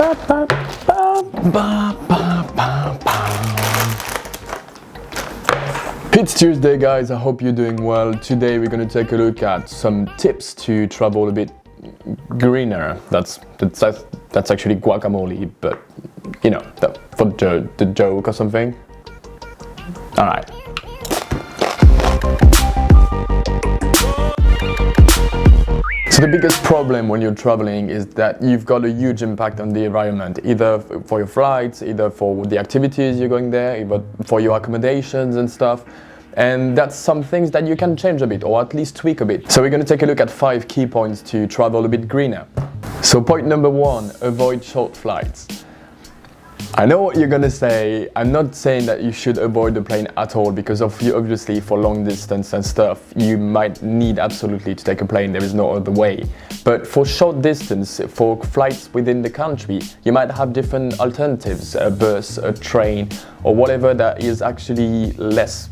It's Tuesday, guys. I hope you're doing well. Today we're going to take a look at some tips to travel a bit greener. That's actually guacamole, but you know, for the joke or something. All right. So the biggest problem when you're traveling is that you've got a huge impact on the environment, either for your flights, either for the activities you're going there, either for your accommodations and stuff. And that's some things that you can change a bit, or at least tweak a bit. So we're going to take a look at 5 key points to travel a bit greener. So point number 1, avoid short flights. I know what you're gonna say. I'm not saying that you should avoid the plane at all, because obviously for long distance and stuff, you might need absolutely to take a plane. There is no other way. But for short distance, for flights within the country, you might have different alternatives, a bus, a train, or whatever that is actually less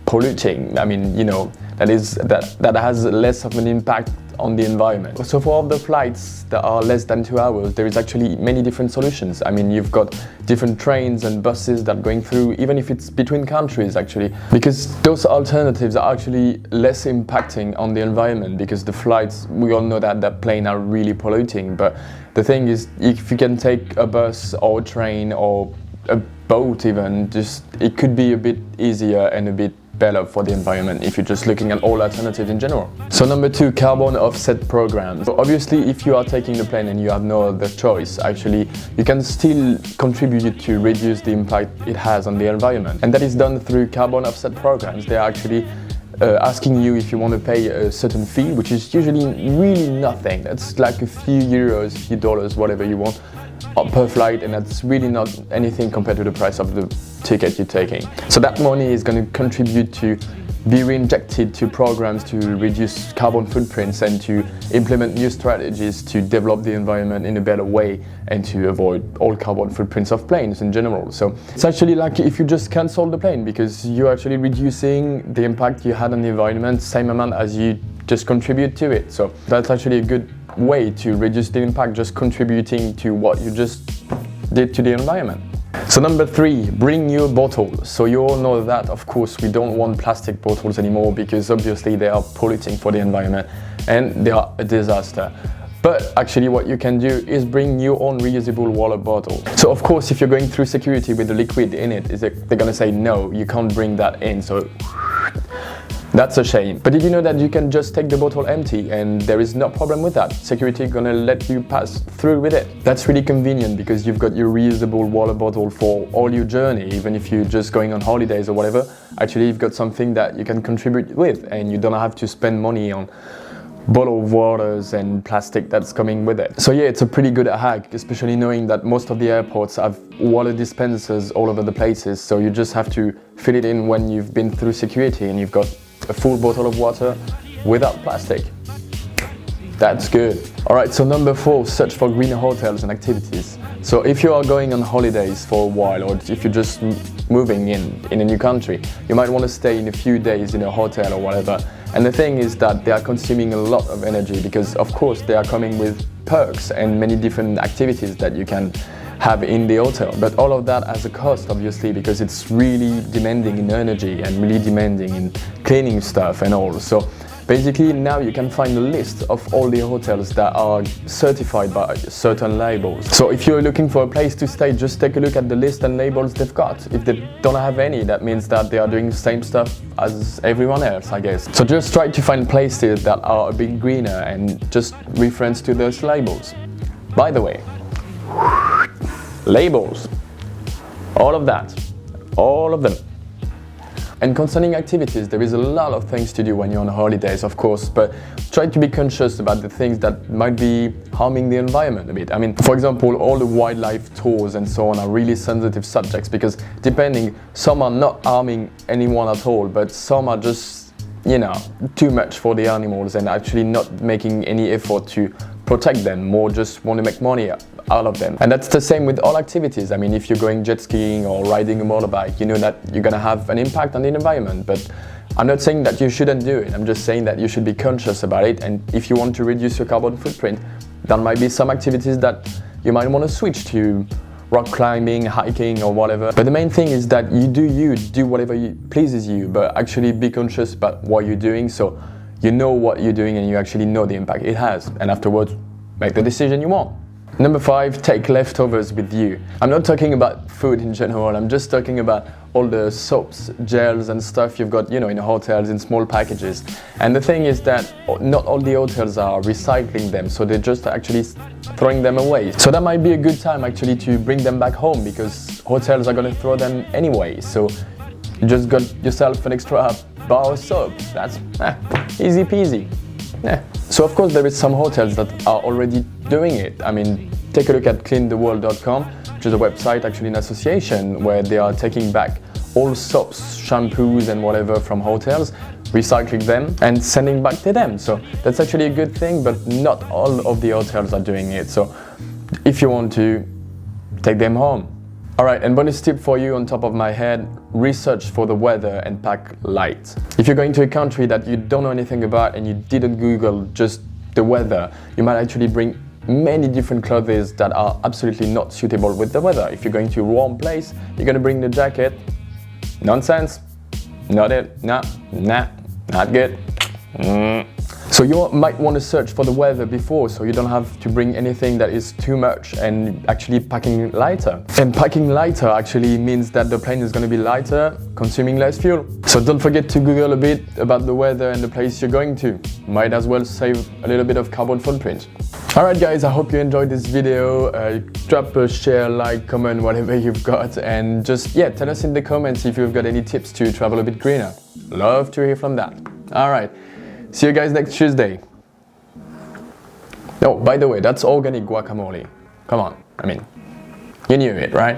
polluting. I mean, you know, that has less of an impact on the environment. So for all the flights that are less than 2 hours, there is actually many different solutions. I mean, you've got different trains and buses that are going through, even if it's between countries actually, because those alternatives are actually less impacting on the environment, because the flights, we all know that plane are really polluting. But the thing is, if you can take a bus or a train or a boat even, it could be a bit easier and a bit better for the environment if you're just looking at all alternatives in general. So number 2, carbon offset programs. So obviously if you are taking the plane and you have no other choice, actually you can still contribute to reduce the impact it has on the environment, and that is done through carbon offset programs. They are actually asking you if you want to pay a certain fee, which is usually really nothing. That's like a few euros, a few dollars, whatever you want per flight, and that's really not anything compared to the price of the ticket you're taking. So that money is going to contribute to be reinjected to programs to reduce carbon footprints and to implement new strategies to develop the environment in a better way and to avoid all carbon footprints of planes in general. So it's actually like if you just cancel the plane, because you're actually reducing the impact you had on the environment, same amount as you just contribute to it. So that's actually a good way to reduce the impact, just contributing to what you just did to the environment. So number 3, bring your bottles. So you all know that, of course, we don't want plastic bottles anymore, because obviously they are polluting for the environment and they are a disaster. But actually what you can do is bring your own reusable water bottle. So of course, if you're going through security with the liquid in it, they're gonna say, no, you can't bring that in. So that's a shame. But did you know that you can just take the bottle empty and there is no problem with that? Security gonna let you pass through with it. That's really convenient, because you've got your reusable water bottle for all your journey. Even if you're just going on holidays or whatever, actually you've got something that you can contribute with, and you don't have to spend money on bottled waters and plastic that's coming with it. So yeah, it's a pretty good hack, especially knowing that most of the airports have water dispensers all over the places. So you just have to fill it in when you've been through security and you've got a full bottle of water without plastic. That's good. Alright, so number 4, search for greener hotels and activities. So if you are going on holidays for a while, or if you're just moving in a new country, you might want to stay in a few days in a hotel or whatever. And the thing is that they are consuming a lot of energy, because of course they are coming with perks and many different activities that you can have in the hotel. But all of that has a cost, obviously, because it's really demanding in energy and really demanding in cleaning stuff and all. So basically now you can find a list of all the hotels that are certified by certain labels. So if you're looking for a place to stay, just take a look at the list and labels they've got. If they don't have any, that means that they are doing the same stuff as everyone else, I guess. So just try to find places that are a bit greener and just reference to those labels. By the way, labels, all of that, all of them. And concerning activities, there is a lot of things to do when you're on holidays, of course, but try to be conscious about the things that might be harming the environment a bit. I mean, for example, all the wildlife tours and so on are really sensitive subjects, because depending, some are not harming anyone at all, but some are just, you know, too much for the animals and actually not making any effort to protect them, more just want to make money out of them. And that's the same with all activities. I mean, if you're going jet skiing or riding a motorbike, you know that you're gonna have an impact on the environment. But I'm not saying that you shouldn't do it. I'm just saying that you should be conscious about it. And if you want to reduce your carbon footprint, there might be some activities that you might want to switch to rock climbing, hiking or whatever. But the main thing is that you do whatever pleases you, but actually be conscious about what you're doing, so you know what you're doing and you actually know the impact it has, and afterwards make the decision you want. Number 5, take leftovers with you. I'm not talking about food in general, I'm just talking about all the soaps, gels and stuff you've got, in hotels in small packages. And the thing is that not all the hotels are recycling them, so they're just actually throwing them away. So that might be a good time actually to bring them back home, because hotels are going to throw them anyway. So you just got yourself an extra bar of soap. That's easy peasy. Yeah. So of course there is some hotels that are already doing it. I mean, take a look at cleantheworld.com, which is a website actually in association where they are taking back all soaps, shampoos and whatever from hotels, recycling them and sending back to them. So that's actually a good thing, but not all of the hotels are doing it. So if you want to, take them home. Alright, and bonus tip for you on top of my head, research for the weather and pack light. If you're going to a country that you don't know anything about and you didn't Google just the weather, you might actually bring many different clothes that are absolutely not suitable with the weather. If you're going to a warm place, you're going to bring the jacket. Nonsense. Not it. Nah, not good. So you might want to search for the weather before, so you don't have to bring anything that is too much, and actually packing lighter. And packing lighter actually means that the plane is going to be lighter, consuming less fuel. So don't forget to Google a bit about the weather and the place you're going to. Might as well save a little bit of carbon footprint. Alright guys, I hope you enjoyed this video. Drop a share, like, comment, whatever you've got, and just tell us in the comments if you've got any tips to travel a bit greener. Love to hear from that. Alright. See you guys next Tuesday. Oh, by the way, that's organic guacamole. Come on, I mean, you knew it, right?